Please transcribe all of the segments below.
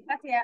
Kasih ya.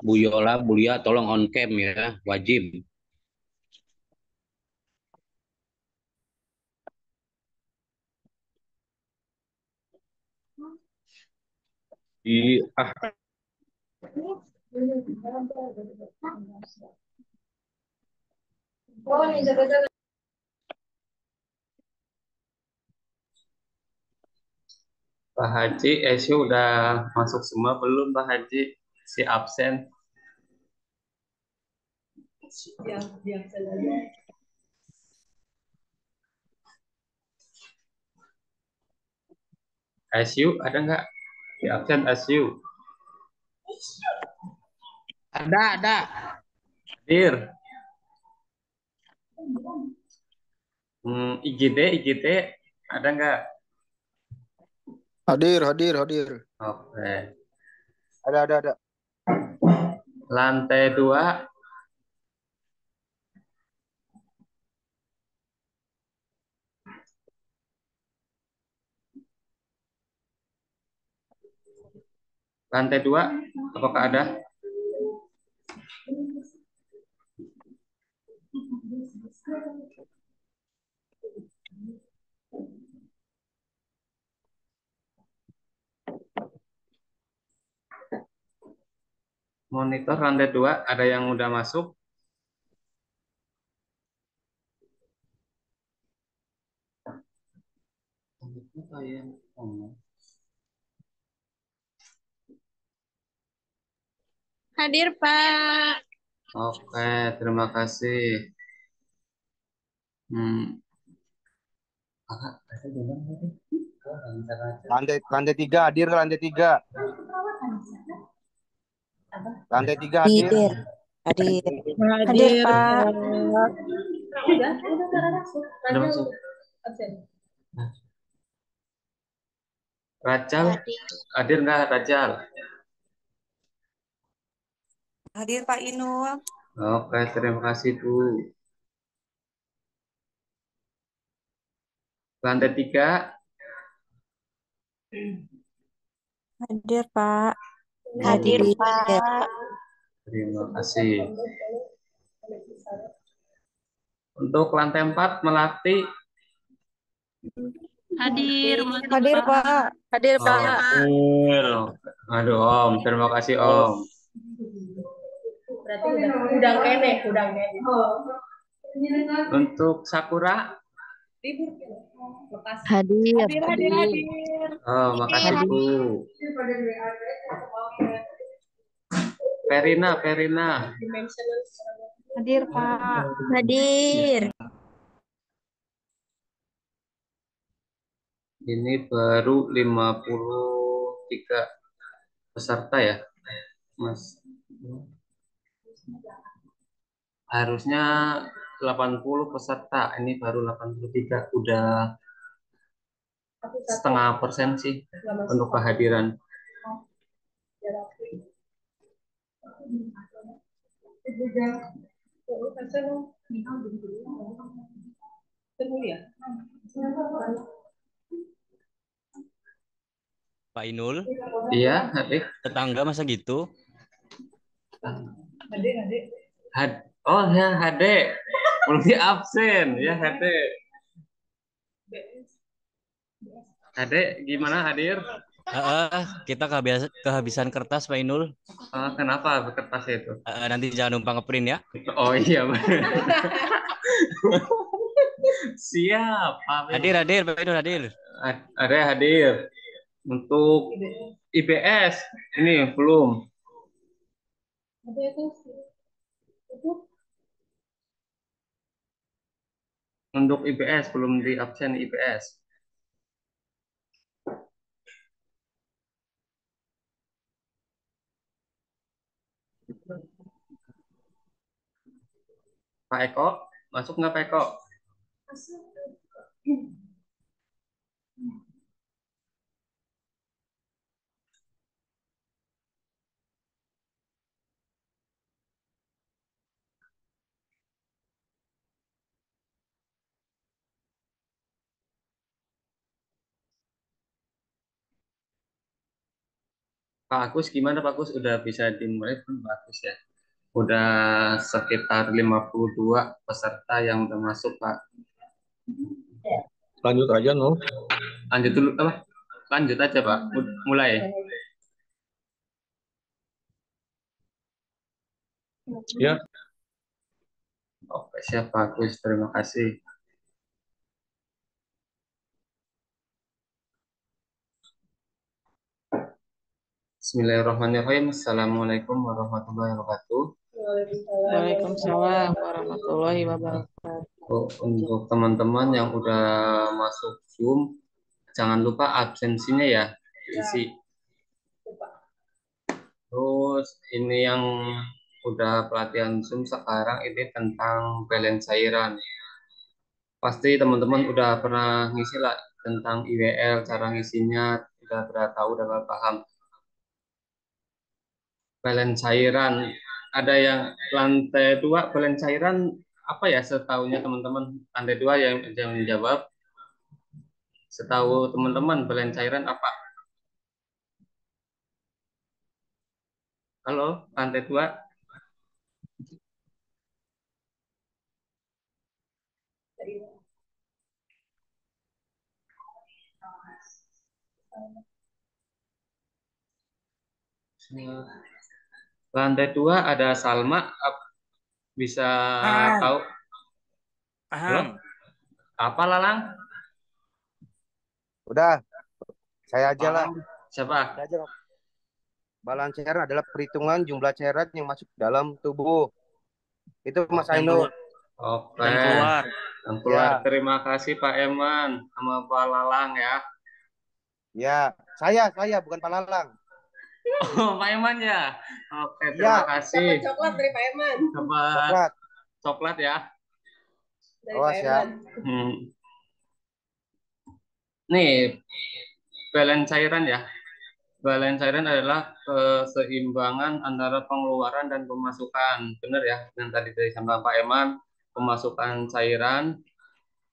Bu Yola, Bu Lia, tolong on cam ya, wajib. Pak Haji, SU udah masuk semua belum Pak Haji? Si absen. SU ada nggak? Si absen SU. Ada. Hadir. IGD ada nggak? Hadir, hadir, hadir. Oke. Ada. Lantai 2, lantai 2. Apakah ada? Monitor lantai 2 ada yang udah masuk? Hadir, Pak. Oke, terima kasih. Kakak, ada bilang tadi? Oh, lancar aja. Lantai 3 hadir ke lantai 3. Lantai 3 hadir. Hadir. Hadir, Pak. Udah masuk. Rachel, hadir nggak Rachel? Hadir, Pak Inul. Oke, terima kasih Bu. Lantai 3, Hadir, Pak. Hadir, Pak. terima kasih. Untuk lantai 4, Melati. Hadir, Hadir, Pak. Hadir, Oh, hadir. Aduh, Om, terima kasih Om. Berarti udang nenek, udang nenek. Untuk Sakura, Hadir. Hadir. oh, makasih Bu. Perina. Hadir, Pak. Hadir. Ini baru 53 peserta ya, Mas. Harusnya 80 peserta, ini baru 83, udah setengah persen sih untuk kehadiran. Pak Inul, Iya, adik. tetangga masa gitu? Oh ya, Hade. Belum di absen ya, Hade. Hade, gimana hadir? Kita kehabisan kertas Pak Inul. Kenapa kertas itu? Nanti jangan numpang ngeprint ya. Oh iya, siap. Hadir Pak Inul hadir. Ada hadir. Untuk IPS ini belum. Untuk IPS belum di absen IPS. Pak Eko, masuk nggak Pak Eko? Pak Agus gimana Pak Agus? Udah bisa dimulai belum Pak Agus ya? Udah sekitar 52 peserta yang udah masuk Pak. Lanjut aja, no. Lanjut dulu apa? Lanjut aja Pak. Mulai. Ya. Oke, siap Pak Agus. Terima kasih. Bismillahirrahmanirrahim. Assalamualaikum warahmatullahi wabarakatuh. Waalaikumsalam warahmatullahi wabarakatuh. Untuk teman-teman yang udah masuk Zoom, jangan lupa absensinya ya diisi. Terus ini yang udah pelatihan Zoom sekarang ini tentang balance cairan. Pasti teman-teman udah pernah ngisi lah tentang IWL, cara ngisinya udah tahu, udah paham. Balance cairan, ada yang lantai 2 balance cairan apa ya setahunya teman-teman? Lantai 2 yang menjawab. Setahu teman-teman balance cairan apa? Halo, lantai 2. Lantai 2 ada Salma. Bisa Paham, tahu? Halo? paham. Apa Lalang? Udah, saya aja lah. Paham. Siapa? Saya aja. Balance cairan adalah perhitungan jumlah cairan yang masuk dalam tubuh. Itu Mas Dan Ainul. keluar Oke. dan keluar. Yang keluar. Ya, Terima kasih Pak Eman sama Pak Lalang ya. ya. Saya bukan Pak Lalang. Oh, Pak Eman ya. Oke, terima Ya, kasih. Dapat coklat dari Pak Eman. Dapat coklat. coklat ya. Dari Pak Awas ya. Eman. Nih, balance cairan ya. Balance cairan adalah keseimbangan antara pengeluaran dan pemasukan. Benar ya, yang tadi disampaikan Pak Eman, pemasukan cairan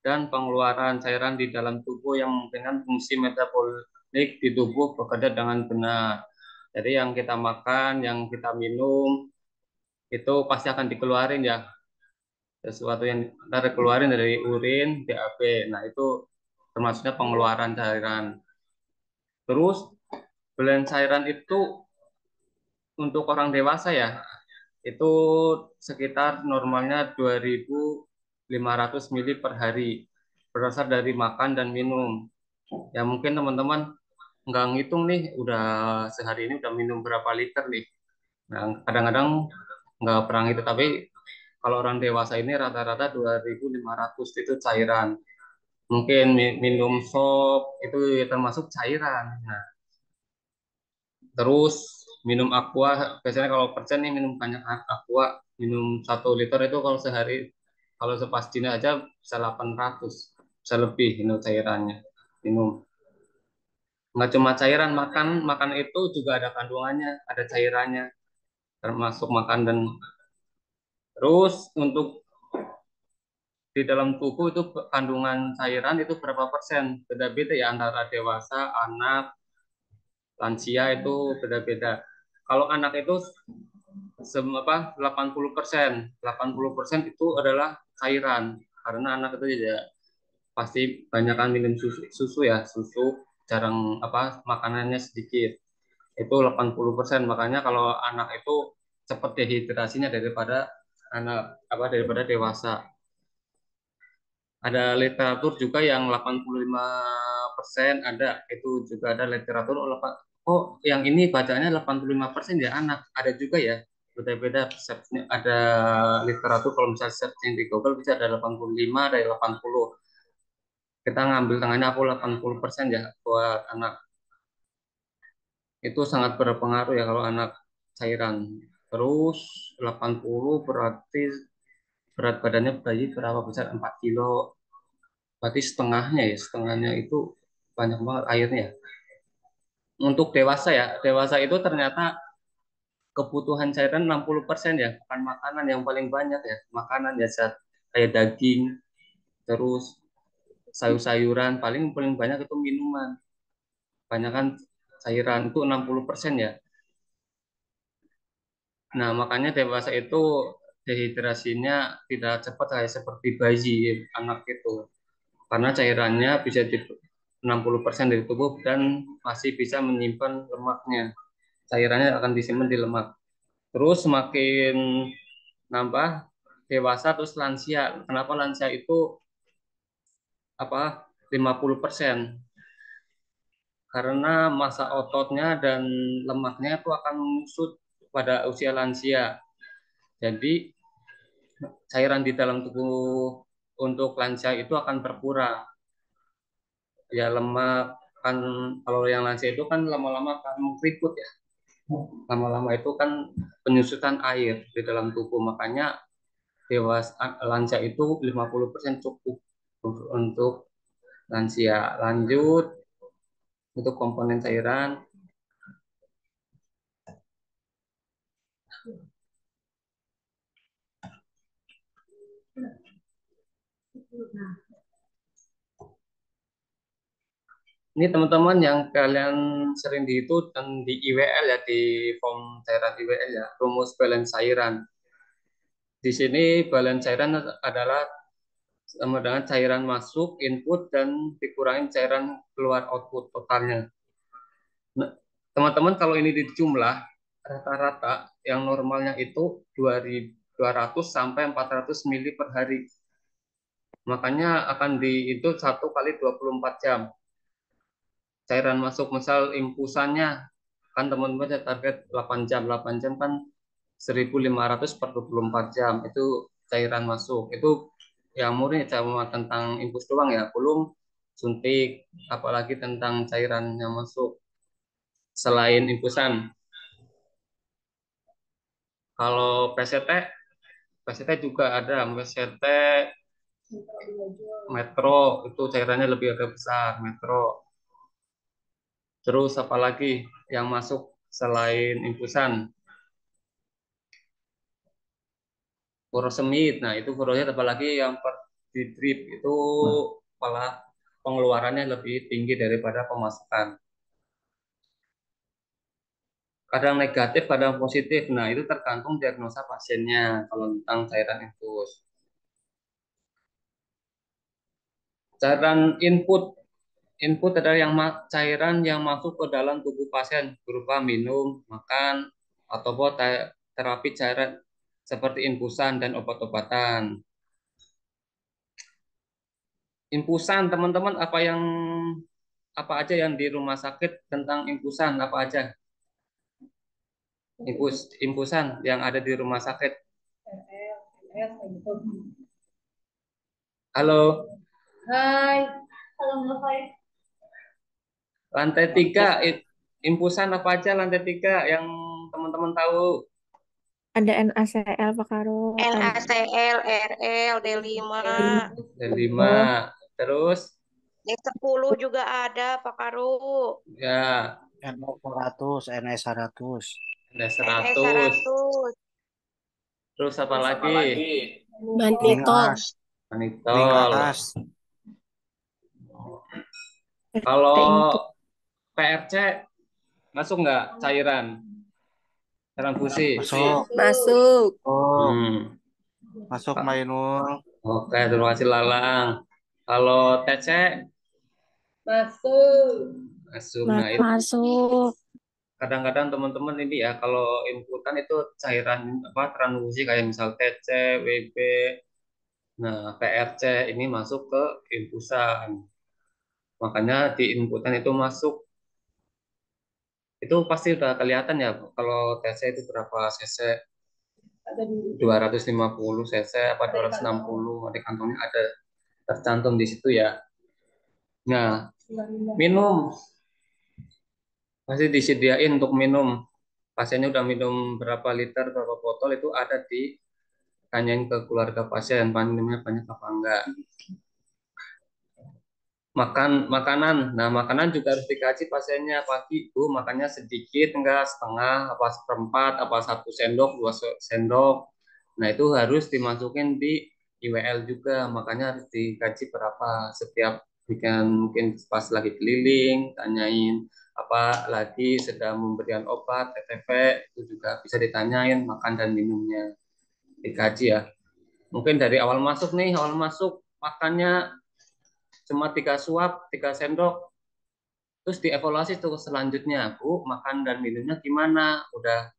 dan pengeluaran cairan di dalam tubuh yang memungkinkan fungsi metabolik di tubuh bekerja dengan benar. Jadi yang kita makan, yang kita minum, itu pasti akan dikeluarin ya. Sesuatu yang kita keluarin dari urin, BAB. Nah, itu termasuknya pengeluaran cairan. Terus, balance cairan itu untuk orang dewasa ya, itu sekitar normalnya 2.500 mili per hari berdasar dari makan dan minum. Ya mungkin teman-teman nggak ngitung nih, udah sehari ini udah minum berapa liter nih. Nah, kadang-kadang nggak pernah itu, tapi kalau orang dewasa ini rata-rata 2.500 itu cairan. Mungkin minum sop itu termasuk cairan. Nah, terus minum aqua, biasanya kalau persen nih minum banyak aqua, minum 1 liter itu kalau sehari, kalau sepastinya aja bisa 800, bisa lebih itu cairannya. Minum. Nggak cuma cairan, makan makan itu juga ada kandungannya, ada cairannya, termasuk makan dan terus untuk di dalam tubuh itu kandungan cairan itu berapa persen? Beda-beda ya antara dewasa, anak, lansia itu beda-beda. Kalau anak itu 80%, 80% itu adalah cairan karena anak itu tidak pasti banyak kan minum susu ya, susu jarang makanannya sedikit. Itu 80%. Makanya kalau anak itu cepat dehidrasinya daripada daripada dewasa. Ada literatur juga yang 85%, ada itu juga ada literatur. Oh, yang ini bacanya 85% ya anak. Ada juga ya, beda-beda persepsinya. Ada literatur kalau misalnya searching di Google bisa ada 85, ada 80. Kita ngambil tangannya aku 80% ya buat anak. Itu sangat berpengaruh ya kalau anak cairan. Terus 80 berarti berat badannya bayi berapa besar? 4 kilo. Berarti setengahnya ya, setengahnya itu banyak banget airnya. Untuk dewasa ya, dewasa itu ternyata kebutuhan cairan 60% ya, bukan makanan yang paling banyak ya. Makanan ya kayak daging, terus sayur-sayuran, paling paling banyak itu minuman. Banyak kan cairan itu 60% ya. Nah, makanya dewasa itu dehidrasinya tidak cepat kayak seperti bayi anak itu. Karena cairannya bisa di 60% dari tubuh dan masih bisa menyimpan lemaknya. Cairannya akan disimpan di lemak. Terus semakin nambah dewasa terus lansia. Kenapa lansia itu 50%? Karena massa ototnya dan lemaknya itu akan menyusut pada usia lansia. Jadi cairan di dalam tubuh untuk lansia itu akan berkurang. Ya lemak kan, kalau yang lansia itu kan lama-lama akan keriput ya. Lama-lama itu kan penyusutan air di dalam tubuh. Makanya dewasa lansia itu 50% cukup untuk lansia. Lanjut untuk komponen cairan. Ini teman-teman yang kalian sering di itu dan di IWL ya, di form cairan IWL ya, rumus balance cairan. Di sini balance cairan adalah sama dengan cairan masuk input dan dikurangi cairan keluar output totalnya. Nah, teman-teman kalau ini dijumlah rata-rata yang normalnya itu 200 sampai 400 mili per hari. Makanya akan di itu 1 kali 24 jam. Cairan masuk misal impusannya kan teman-teman target 8 jam. 8 jam kan 1.500 per 24 jam. Itu cairan masuk. Itu yang murni cuma tentang infus doang ya, belum suntik, apalagi tentang cairan yang masuk selain infusan. Kalau PCT juga ada PCT Metro, itu cairannya lebih agak besar Metro. Terus apalagi yang masuk selain infusan? Furosemid. Nah, itu furosemid apalagi yang per di drip itu malah pengeluarannya lebih tinggi daripada pemasukan. Kadang negatif, kadang positif. Nah, itu tergantung diagnosa pasiennya kalau tentang cairan infus. Cairan input adalah cairan yang masuk ke dalam tubuh pasien berupa minum, makan, atau terapi cairan seperti infusan dan obat-obatan. Infusan, teman-teman, apa aja yang di rumah sakit tentang infusan, apa aja? Infusan yang ada di rumah sakit. Halo. Hai. Halo, hai. Lantai 3, infusan apa aja lantai 3 yang teman-teman tahu? Ada NaCl, Pak Karo. NaCl, RL, D5. D5. Oh. Terus? D10 juga ada, Pak Karu. Ya. NO100, NS100. NS100. Terus apa lagi? Manitol. Manitol. Kalau PRC masuk nggak cairan? Transfusi. Masuk. Masuk Mainul. Oke, terima kasih Lalang. Kalau TC? Masuk. Nah, itu Masuk. kadang-kadang teman-teman ini ya kalau inputan itu cairan transfusi kayak misal TC, WB. Nah, PRC ini masuk ke infusan. Makanya di inputan itu masuk. Itu pasti udah kelihatan ya kalau TC itu berapa cc. 250 cc apa 260 di kantongnya ada tercantum di situ ya. Nah, minum pasti disediain untuk minum. Pasiennya udah minum berapa liter, berapa botol itu ada di tanyain ke keluarga pasien, minumnya banyak apa enggak. Makanan. Nah, makanan juga harus dikaji pasiennya. Pagi Bu makannya sedikit enggak, setengah, apa seperempat, apa 1 sendok, 2 sendok. Nah, itu harus dimasukin di IWL juga. Makanya harus dikaji berapa setiap weekend, mungkin pas lagi keliling, tanyain apa lagi sedang memberikan obat, TTP, itu juga bisa ditanyain makan dan minumnya. Dikaji ya. Mungkin dari awal masuk makannya cuma 3 suap, 3 sendok, terus dievaluasi tuh selanjutnya, Bu, makan dan minumnya gimana? Udah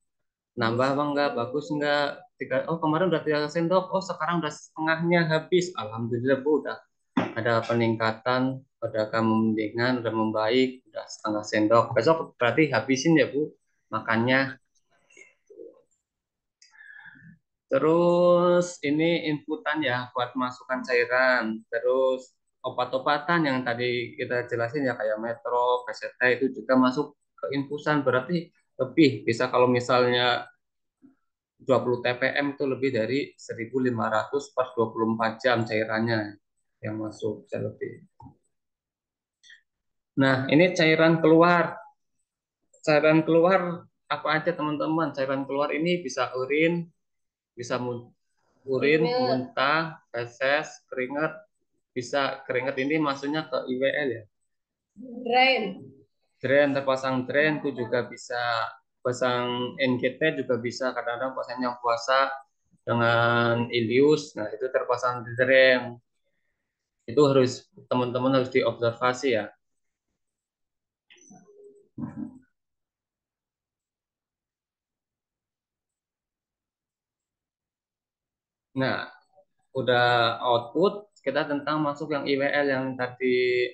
nambah apa enggak? Bagus enggak? Oh, kemarin udah 3 sendok, oh sekarang udah setengahnya habis. Alhamdulillah, Bu, udah ada peningkatan, udah mendingan, udah membaik, udah setengah sendok. Besok berarti habisin ya, Bu, makannya. Terus ini inputan ya buat masukkan cairan. Terus obat-obatan yang tadi kita jelasin ya kayak Metro, PCT itu juga masuk ke infusan, berarti lebih bisa kalau misalnya 20 TPM itu lebih dari 1.500 per 24 jam cairannya yang masuk bisa lebih. Nah, ini cairan keluar. Cairan keluar apa aja teman-teman? Cairan keluar ini bisa urin, bisa urin, muntah, feses, keringat. Bisa keringat ini maksudnya ke IWL ya. Drain. Drain, terpasang drain itu juga bisa, pasang NGT juga bisa. Kadang-kadang pasien yang puasa dengan Ilius, nah itu terpasang di drain. Itu harus teman-teman harus diobservasi ya. Nah, udah output, kita tentang masuk yang IWL yang tadi.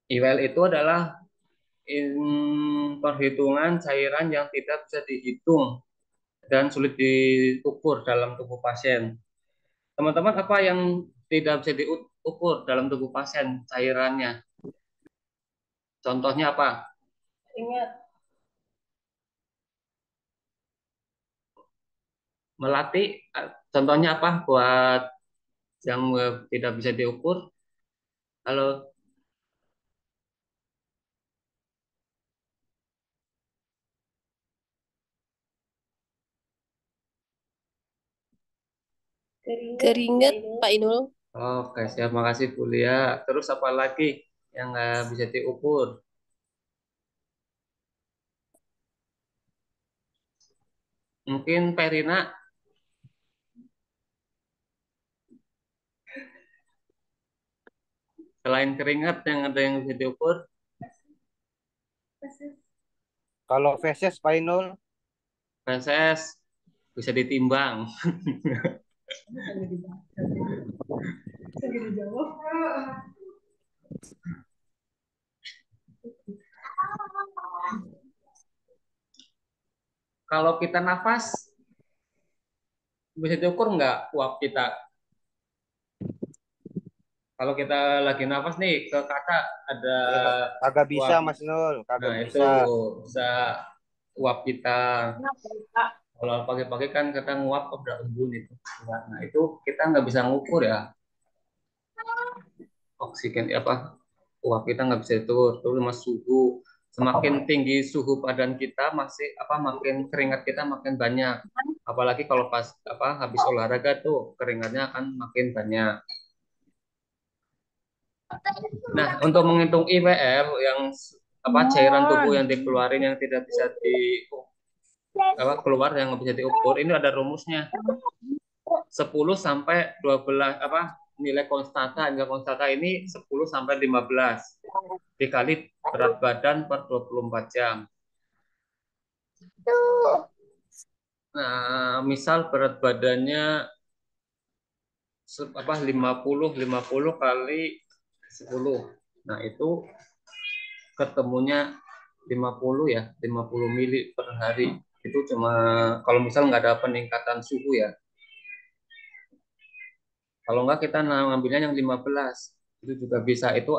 IWL itu adalah perhitungan cairan yang tidak bisa dihitung dan sulit diukur dalam tubuh pasien. Teman-teman, apa yang tidak bisa diukur dalam tubuh pasien cairannya? Contohnya apa? Ingat. Melati, contohnya apa buat yang tidak bisa diukur? Halo, Keringat, Pak Inul. oke, siap, makasih Bu Lia. Terus apa lagi yang nggak bisa diukur? Mungkin Perina, selain keringat yang ada yang bisa diukur, Kalau feses Pak Inul, feses bisa ditimbang. Segini jawab. Kalau kita nafas, bisa diukur nggak uap kita? Kalau kita lagi nafas nih, ke kakak ada ya, kagak bisa uap. Mas Inul, Nah, kagak itu bisa. bisa uap kita. Kalau pagi-pagi kan kita nguap ke berat embun itu. Nah, itu kita nggak bisa ngukur ya. Oksigen apa uap kita nggak bisa itu. Terus mas suhu, semakin tinggi suhu badan kita masih apa makin keringat kita makin banyak. Apalagi kalau pas apa habis olahraga tuh keringatnya akan makin banyak. Nah, untuk menghitung IWL yang apa cairan tubuh yang dikeluarin yang tidak bisa di apa keluar yang nggak bisa diukur, ini ada rumusnya. 10 sampai 12 apa nilai konstanta ini 10 sampai 15 dikali berat badan per 24 jam. Nah, misal berat badannya apa 50 kali 10. Nah, itu ketemunya 50 ya, 50 mili per hari. Itu cuma kalau misal nggak ada peningkatan suhu ya. Kalau nggak kita ngambilnya yang 15. Itu juga bisa. Itu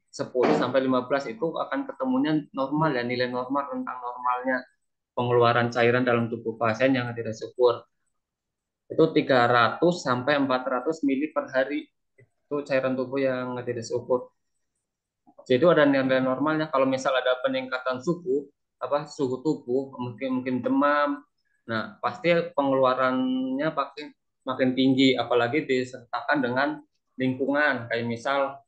10 sampai 15 itu akan ketemunya normal ya, nilai normal tentang normalnya pengeluaran cairan dalam tubuh pasien yang tidak subur. Itu 300 sampai 400 mili per hari. Itu cairan tubuh yang tidak subur. Jadi itu ada nilai normalnya. Kalau misal ada peningkatan suhu, apa suhu tubuh, mungkin mungkin demam, nah pasti pengeluarannya makin makin tinggi, apalagi disertakan dengan lingkungan, kayak misal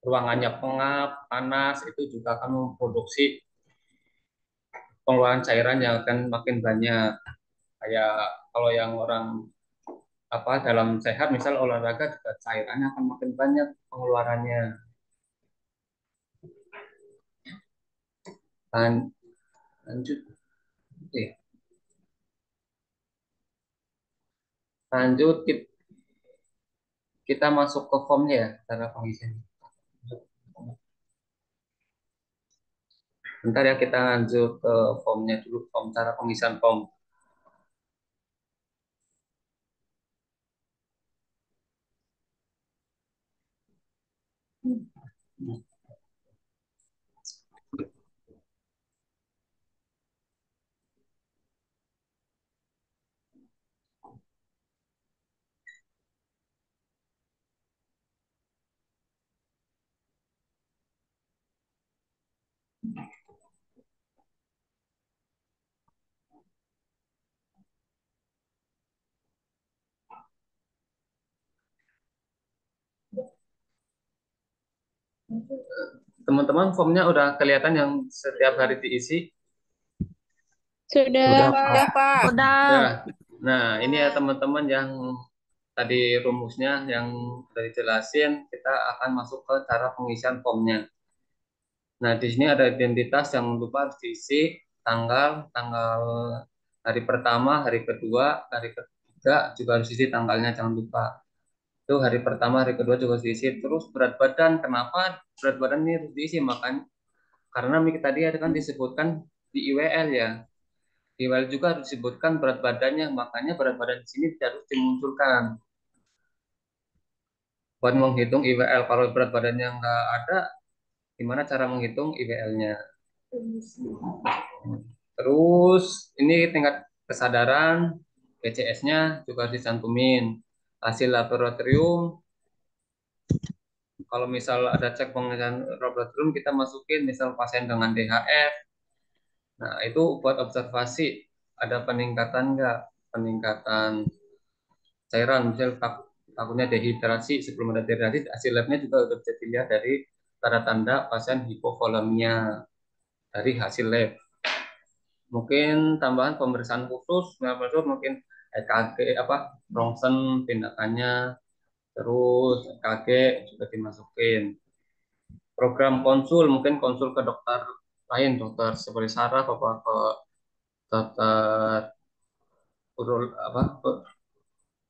ruangannya pengap, panas, itu juga akan memproduksi pengeluaran cairan yang akan makin banyak. Kayak kalau yang orang apa dalam sehat, misal olahraga juga cairannya akan makin banyak pengeluarannya. Lanjut, lanjut kita masuk ke formnya ya, cara pengisian. Bentar ya, kita lanjut ke formnya dulu, form cara pengisian form. Teman-teman formnya udah kelihatan yang setiap hari diisi? Sudah. Udah, Pak. Pak. Ya, Pak. Ya. Nah, ini ya teman-teman yang tadi rumusnya yang sudah dijelasin, kita akan masuk ke cara pengisian formnya. Nah, di sini ada identitas yang lupa harus diisi, tanggal hari pertama, hari kedua, hari ketiga juga harus diisi tanggalnya, jangan lupa. Itu hari pertama, hari kedua juga harus diisi. Terus berat badan, kenapa berat badan ini harus diisi? Makanya karena tadi ada kan disebutkan di IWL ya. Di IWL juga harus disebutkan berat badannya, makanya berat badan di sini harus dimunculkan. Buat menghitung IWL, kalau berat badannya nggak ada, gimana cara menghitung IWL-nya? Terus ini tingkat kesadaran, PCS-nya juga harus dicantumin. Hasil laboratorium, kalau misal ada cek pengisian laboratorium, kita masukin misal pasien dengan DHF. Nah, itu buat observasi, ada peningkatan nggak? Peningkatan cairan, misal takutnya dehidrasi, sebelum ada dehidrasi, hasil labnya juga udah bisa dilihat dari tanda-tanda pasien hipovolemia dari hasil lab. Mungkin tambahan pemeriksaan khusus, mungkin EKG ronsen tindakannya, terus EKG juga dimasukin. Program konsul, mungkin konsul ke dokter lain, dokter seperti saraf apa ke dokter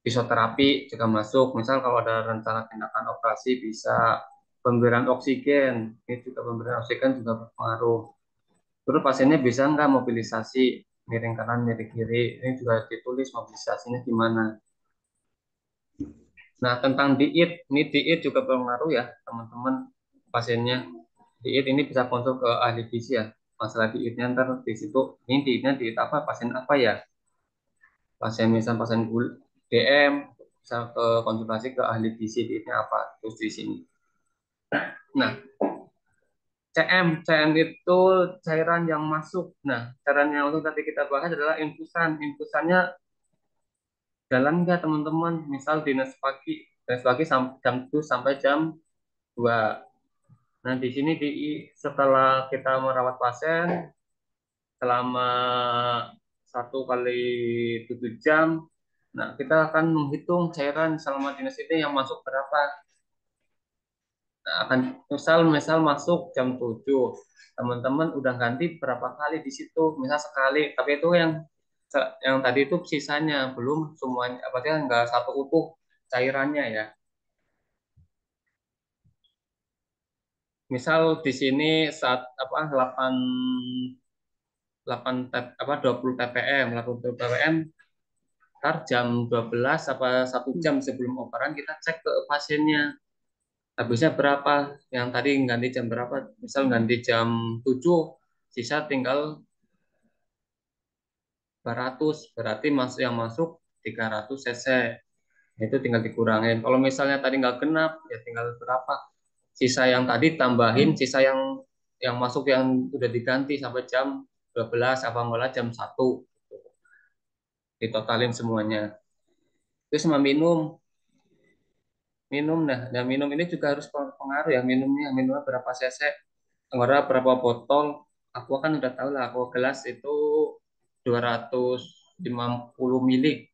fisioterapi juga masuk. Misal kalau ada rencana tindakan operasi bisa pemberian oksigen, ini juga pemberian oksigen juga berpengaruh. Terus pasiennya bisa nggak mobilisasi miring kanan, miring kiri, ini juga ditulis mobilisasinya gimana. Nah, tentang diet, ini diet juga berpengaruh ya teman-teman pasiennya. Diet ini bisa konsul ke ahli gizi ya. Masalah dietnya ntar di situ, ini dietnya diet apa, pasien apa ya? Pasien misal pasien DM, bisa ke konsultasi ke ahli gizi dietnya apa, terus di sini. Nah, CM itu cairan yang masuk. Nah, cairan yang untuk tadi kita bahas adalah infusan. Infusannya jalan nggak teman-teman? Misal dinas pagi jam 7 sampai jam 2. Nah, di sini setelah kita merawat pasien selama 1 kali 7 jam, nah kita akan menghitung cairan selama dinas ini yang masuk berapa. Nah, akan misal masuk jam 7, teman-teman udah ganti berapa kali di situ, misal sekali, tapi itu yang tadi itu sisanya belum semuanya, apa sih, nggak satu utuh cairannya ya. Misal di sini saat 20 ppm, 80 ppm, ntar jam 12 apa 1 jam sebelum operan kita cek ke pasiennya habisnya berapa, yang tadi ganti jam berapa, misal ganti jam 7, sisa tinggal 200, berarti yang masuk 300 cc, itu tinggal dikurangin. Kalau misalnya tadi nggak genap ya tinggal berapa, sisa yang tadi tambahin sisa yang masuk yang udah diganti sampai jam 12 apa enggak jam 1, ditotalin semuanya. Terus sama minum nah minum ini juga harus pengaruh ya, minumnya berapa cc, berapa botol. Aku kan udah tahu lah, aku gelas itu 250 mili,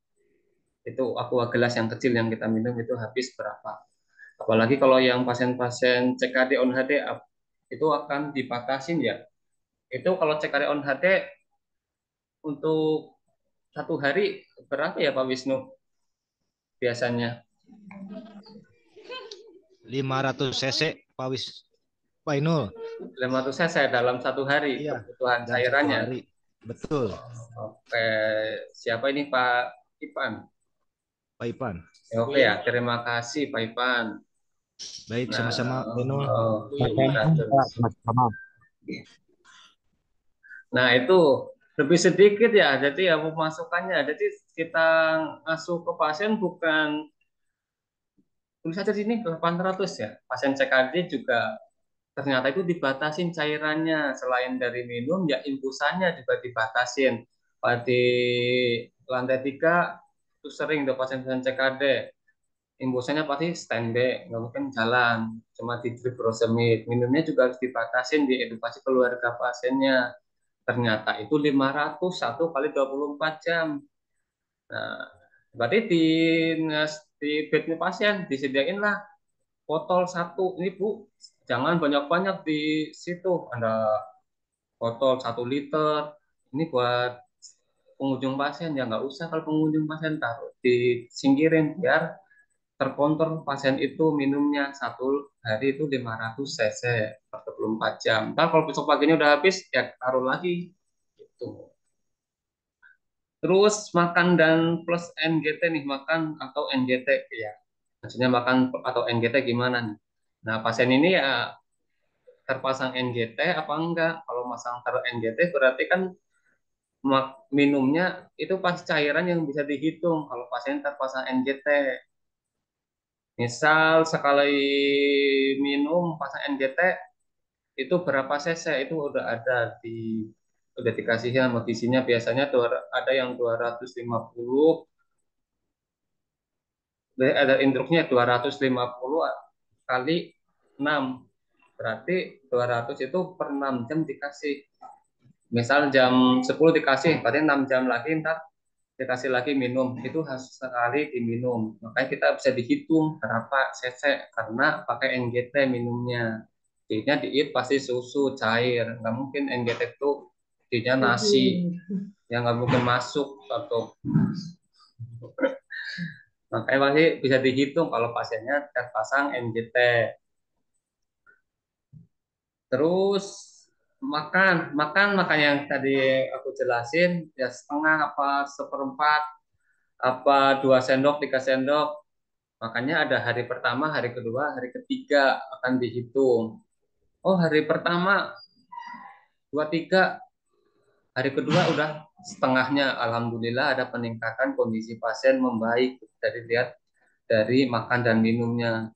itu aku gelas yang kecil yang kita minum itu habis berapa. Apalagi kalau yang pasien-pasien CKD on HD itu akan dibatasin ya. Itu kalau CKD on HD untuk 1 hari berapa ya Pak Wisnu biasanya? 500 cc Pak Inul. 500 cc dalam 1 hari, Iya, kebutuhan dalam 1 cairannya. hari. Betul. Oke, siapa ini Pak Ipan? Pak Ipan. Oke ya, terima kasih Pak Ipan. Baik, Nah, sama-sama Pak Inul. Sama-sama. Nah, itu lebih sedikit ya, jadi ya pemasukannya. Jadi kita ngasuh ke pasien bukan tulis aja di sini 800 ya. Pasien CKD juga ternyata itu dibatasin cairannya, selain dari minum ya infusannya juga dibatasin. Di lantai 3 itu sering tuh pasien-pasien CKD Imbusannya pasti standby, nggak mungkin jalan, cuma di drip furosemid. Minumnya juga harus dibatasin, diedukasi keluarga pasiennya. Ternyata itu 500 satu kali 24 jam. Nah, berarti di bednya pasien disediain lah botol satu. Ini Bu, jangan banyak-banyak di situ. Ada botol 1 liter. Ini buat pengunjung pasien ya nggak usah, kalau pengunjung pasien taruh disingkirin biar terkontrol pasien itu minumnya satu hari itu 500 cc per 24 jam. Ntar kalau besok paginya udah habis ya taruh lagi gitu. Terus makan dan plus NGT nih, makan atau NGT ya. Maksudnya makan atau NGT gimana nih? Nah, pasien ini ya terpasang NGT apa enggak? Kalau masang taruh NGT berarti kan minumnya itu pas cairan yang bisa dihitung kalau pasien terpasang NGT. Misal sekali minum pasang NGT itu berapa cc itu udah ada udah dikasih sama gizinya, biasanya ada yang 250, ada instruknya 250 kali 6, berarti 200 itu per 6 jam dikasih. Misal jam 10 dikasih, berarti 6 jam lagi ntar dikasih lagi minum, itu harus sekali diminum. Makanya kita bisa dihitung berapa cc karena pakai NGT minumnya. Jadinya diit pasti susu cair, nggak mungkin NGT itu jadinya nasi yang nggak mungkin masuk atau makanya pasti bisa dihitung kalau pasiennya terpasang NGT. Terus makan yang tadi aku jelasin ya setengah apa seperempat apa 2 sendok 3 sendok. Makanya ada hari pertama, hari kedua, hari ketiga akan dihitung. Oh, hari pertama 2 3, hari kedua udah setengahnya. Alhamdulillah ada peningkatan, kondisi pasien membaik dari lihat dari makan dan minumnya.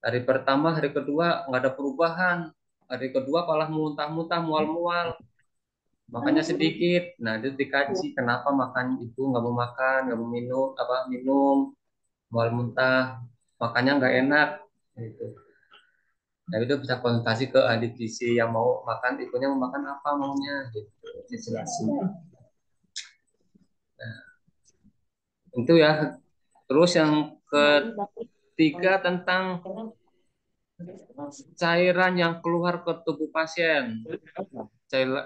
Hari pertama, hari kedua nggak ada perubahan. Hari kedua malah muntah-muntah, mual-mual. Makanya sedikit. Nah, itu dikaji kenapa makan itu nggak mau makan, nggak mau minum, minum, mual muntah, makannya nggak enak. Gitu. Nah, itu bisa konsultasi ke ahli gizi yang mau makan, ibunya mau makan apa maunya, gitu. Dijelasin. Nah, itu ya. Terus yang ketiga tentang cairan yang keluar ke tubuh pasien.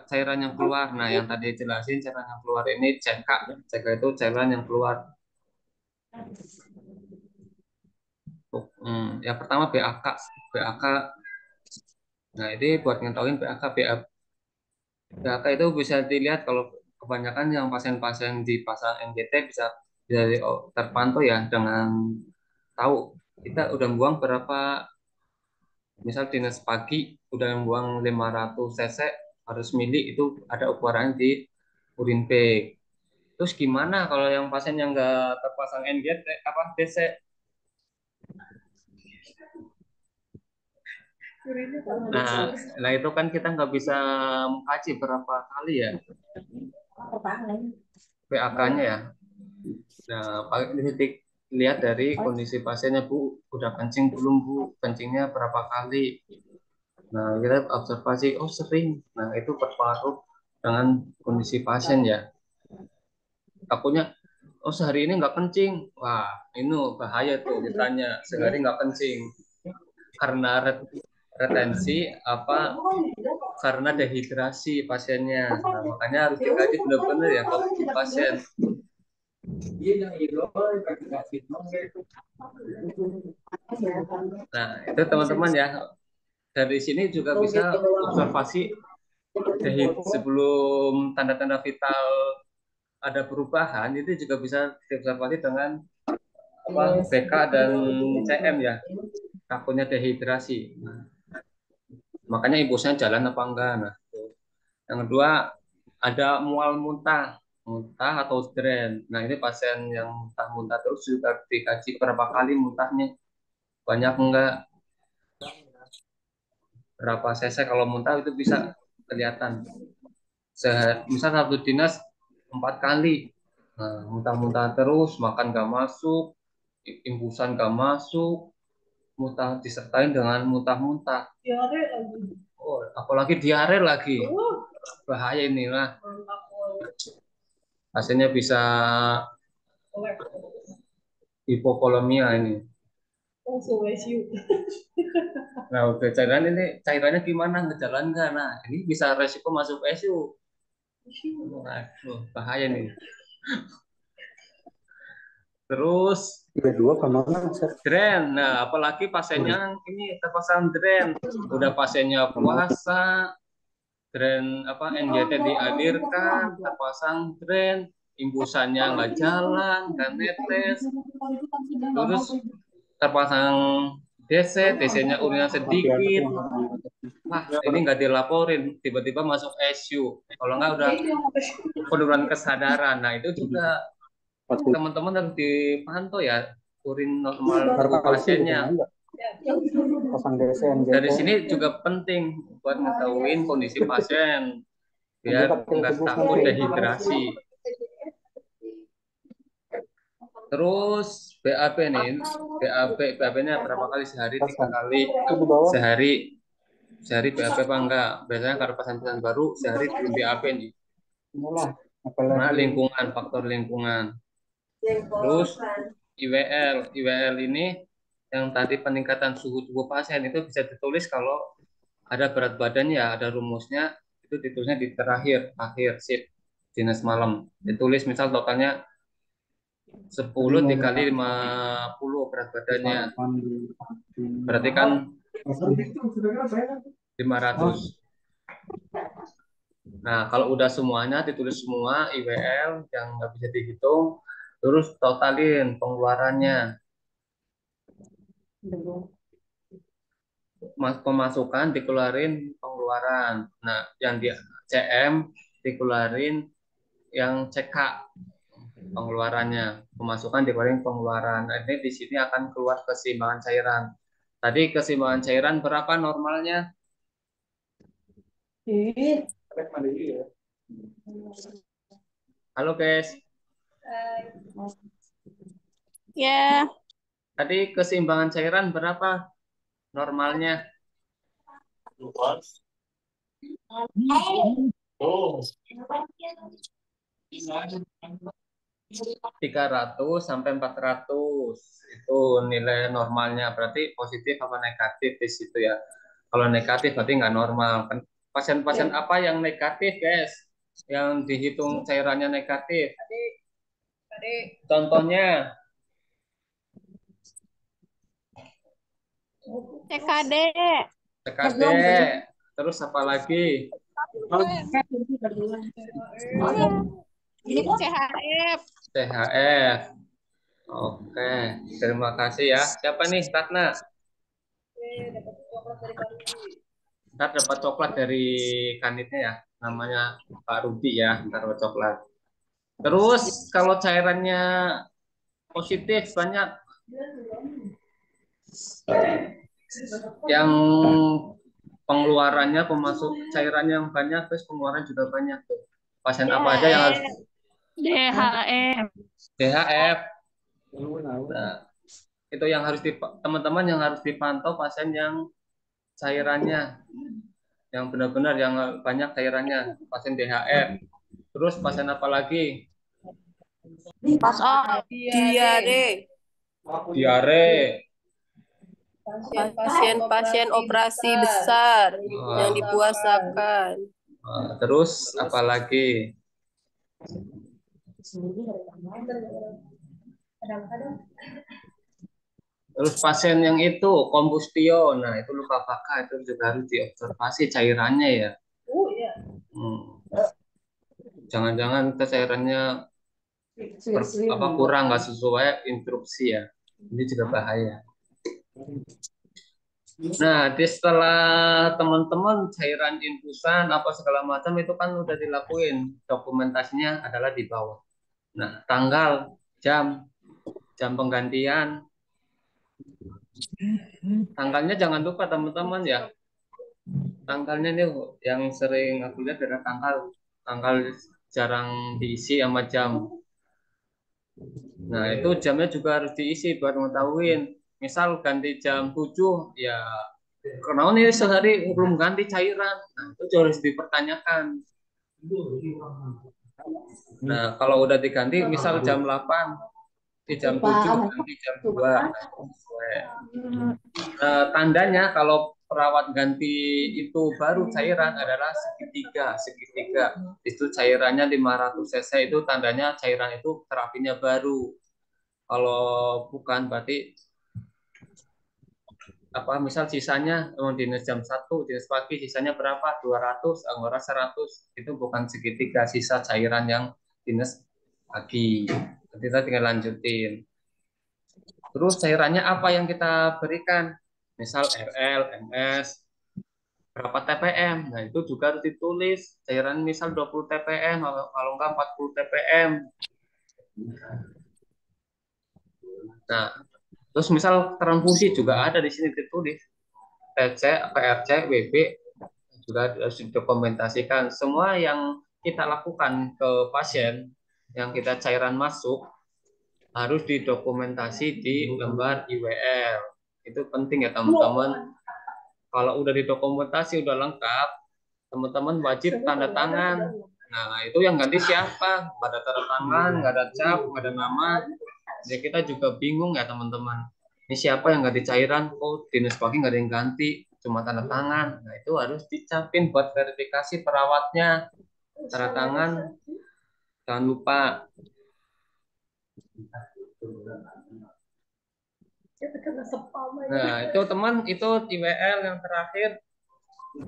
Cairan yang keluar. Nah, yang tadi jelasin cairan yang keluar ini CK. CK itu cairan yang keluar. Yang pertama BAK. BAK. Nah, ini buat ngetahuin BAK. BAK itu bisa dilihat kalau kebanyakan yang pasien-pasien di pasang NGT bisa terpantau ya dengan tahu kita udah buang berapa. Misal dinas pagi udah buang 500 cc harus mili, itu ada ukuran di urin P. Terus gimana kalau yang pasien yang nggak terpasang NGT DC? Nah itu kan kita nggak bisa mengkaji berapa kali ya PAK-nya ya. Nah, paling titik lihat dari kondisi pasiennya, Bu, udah kencing belum, Bu? Kencingnya berapa kali? Nah, kita observasi, oh sering. Nah, itu berpengaruh dengan kondisi pasien ya. Takutnya, oh sehari ini nggak kencing. Wah, ini bahaya tuh ditanya, sehari nggak kencing. Karena retensi apa karena dehidrasi pasiennya. Nah, makanya harus dikaji benar-benar ya kondisi pasien. Nah, itu teman-teman ya. Dari sini juga bisa observasi sebelum tanda-tanda vital ada perubahan, itu juga bisa diobservasi dengan BK dan CM ya. Takutnya dehidrasi. Nah, makanya impulsnya jalan apa enggak. Nah, yang kedua ada mual muntah atau drain. Nah, ini pasien yang muntah terus juga dikaji berapa kali muntahnya, banyak enggak, berapa cc. Kalau muntah itu bisa kelihatan. Misal satu dinas 4 kali, nah, muntah-muntah terus, makan nggak masuk, imbusan gak masuk, muntah disertai dengan muntah-muntah. Diare lagi. Oh, apalagi diare lagi. Bahaya inilah. Mantap. Hasilnya bisa Oleh. hipovolemia ini. Langsung ICU. Nah, udah cairannya gimana? Ngejalan nggak? Nah, ini bisa resiko masuk ICU. Aduh, bahaya nih. Terus dua kemana? drain. Nah, apalagi pasiennya ini terpasang drain. Udah pasiennya puasa, drain NGT dialirkan, terpasang drain, imbusannya nggak jalan, nggak netes, terus terpasang DC, DC-nya urinnya sedikit. Wah, ini nggak dilaporin, tiba-tiba masuk ICU. Kalau nggak udah penurunan kesadaran. Nah, itu juga teman-teman harus dipantau ya, urin normal tubuh pasiennya. Dari sini juga penting buat ngetahuin kondisi pasien biar nggak takut dehidrasi. Terus BAB nih, BAB-nya berapa kali sehari? 3 kali sehari BAB apa enggak? Biasanya kalau pasien-pasien baru sehari belum BAB nih. Karena lingkungan, faktor lingkungan. Terus IWL ini yang tadi peningkatan suhu tubuh pasien itu bisa ditulis kalau ada berat badan ya, ada rumusnya, itu ditulisnya di akhir sheet dinas malam. Ditulis misal totalnya 10 dikali 50 berat badannya. Berarti kan 500. Nah, kalau udah semuanya ditulis semua IWL yang nggak bisa dihitung, terus totalin pengeluarannya. Pemasukan dikeluarin pengeluaran. Nah, yang di CM dikeluarin yang CK pengeluarannya. Pemasukan dikeluarin pengeluaran. Nah, ini di sini akan keluar keseimbangan cairan. Tadi keseimbangan cairan berapa normalnya? Halo guys. Ya, Tadi keseimbangan cairan berapa normalnya? 300 sampai 400 itu nilai normalnya, berarti positif apa negatif di situ ya. Kalau negatif berarti nggak normal. Kan pasien-pasien apa yang negatif, guys? Yang dihitung cairannya negatif. Contohnya CKD. TKD, terus apa lagi? CHF. CHF. Oke, terima kasih ya. Siapa nih, Ratna? Ntar dapat coklat dari kanitnya ya. Namanya Pak Rudi ya, ntar dapat coklat. Terus kalau cairannya positif banyak, yang pengeluarannya pemasuk cairannya yang banyak, terus pengeluaran juga banyak tuh. Pasien apa aja yang harus DHF. DHF? Nah, itu yang harus teman-teman yang harus dipantau pasien yang cairannya yang benar-benar yang banyak cairannya, pasien DHF. Terus pasien apa lagi? Diare. Diare. Pasien-pasien operasi besar yang dipuasakan. Terus apa lagi? Terus pasien yang itu kombustion, nah itu luka bakar, itu juga harus diobservasi cairannya ya. Jangan-jangan cairannya kurang nggak sesuai instruksi ya, ini juga bahaya. Nah, setelah teman-teman cairan infusan apa segala macam itu kan udah dilakuin, dokumentasinya adalah di bawah. Nah, tanggal, jam penggantian, tanggalnya jangan lupa teman-teman ya. Tanggalnya nih yang sering aku lihat adalah tanggal jarang diisi sama jam. Nah, itu jamnya juga harus diisi buat mengetahuin. Misal ganti jam 7, ya kenapa nih sehari belum ganti cairan? Nah, itu juga harus dipertanyakan. Nah, kalau udah diganti, misal jam 8, di jam 7 ganti jam 2. Nah, itu sesuai. Tandanya kalau perawat ganti itu baru cairan adalah segitiga. Segitiga itu cairannya 500 cc, itu tandanya cairan itu terapinya baru. Kalau bukan berarti apa, misal sisanya dinas jam 1, dinas pagi sisanya berapa, 200, anggota 100, itu bukan segitiga, sisa cairan yang dinas pagi. Kita tinggal lanjutin. Terus cairannya apa yang kita berikan, misal RL, MS, berapa TPM. Nah, itu juga harus ditulis. Cairan misal 20 TPM, kalau enggak 40 TPM. Nah, terus misal transfusi juga ada di sini ditulis. TC, PRC, WB juga harus didokumentasikan. Semua yang kita lakukan ke pasien, yang kita cairan masuk, harus didokumentasi di lembar IWL. Itu penting ya teman-teman. Kalau udah didokumentasi, udah lengkap, teman-teman wajib tanda tangan. Nah, itu yang ganti siapa? Nggak ada tanda tangan, nggak ada cap, nggak ada nama. Jadi kita juga bingung ya teman-teman. Ini siapa yang ganti cairan? Oh, dinas pagi nggak ada yang ganti, cuma tanda tangan. Nah, itu harus dicapin buat verifikasi perawatnya. Tanda tangan, jangan lupa. Nah, itu teman, itu IWL yang terakhir.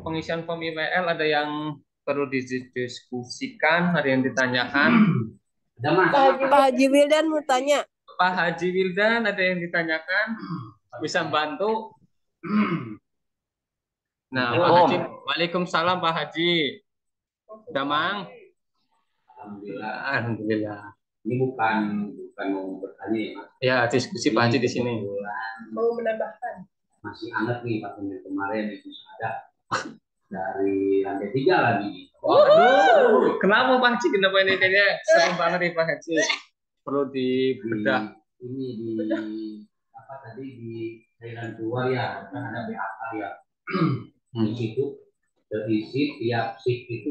Pengisian form IWL ada yang perlu didiskusikan, ada yang ditanyakan. Pak Haji Wildan mau tanya. Pak Haji Wildan ada yang ditanyakan, bisa bantu. Nah, Pak Haji, Waalaikumsalam Pak Haji. Udah, Mang? Alhamdulillah. Alhamdulillah. Ini bukan mau bertanya ya, Mas. Ya, diskusi Pak Haji di sini. Mau menambahkan. Masih hangat nih Pak, kemarin itu ada dari lantai 3 lagi. Waduh, kenapa Pak Haji? Kenapa ini kayaknya sering banget nih Pak Haji? Perlu dibedah. Ini di apa tadi, di Thailand keluar ya, kan ada BAK ya. Di situ terisi tiap shift itu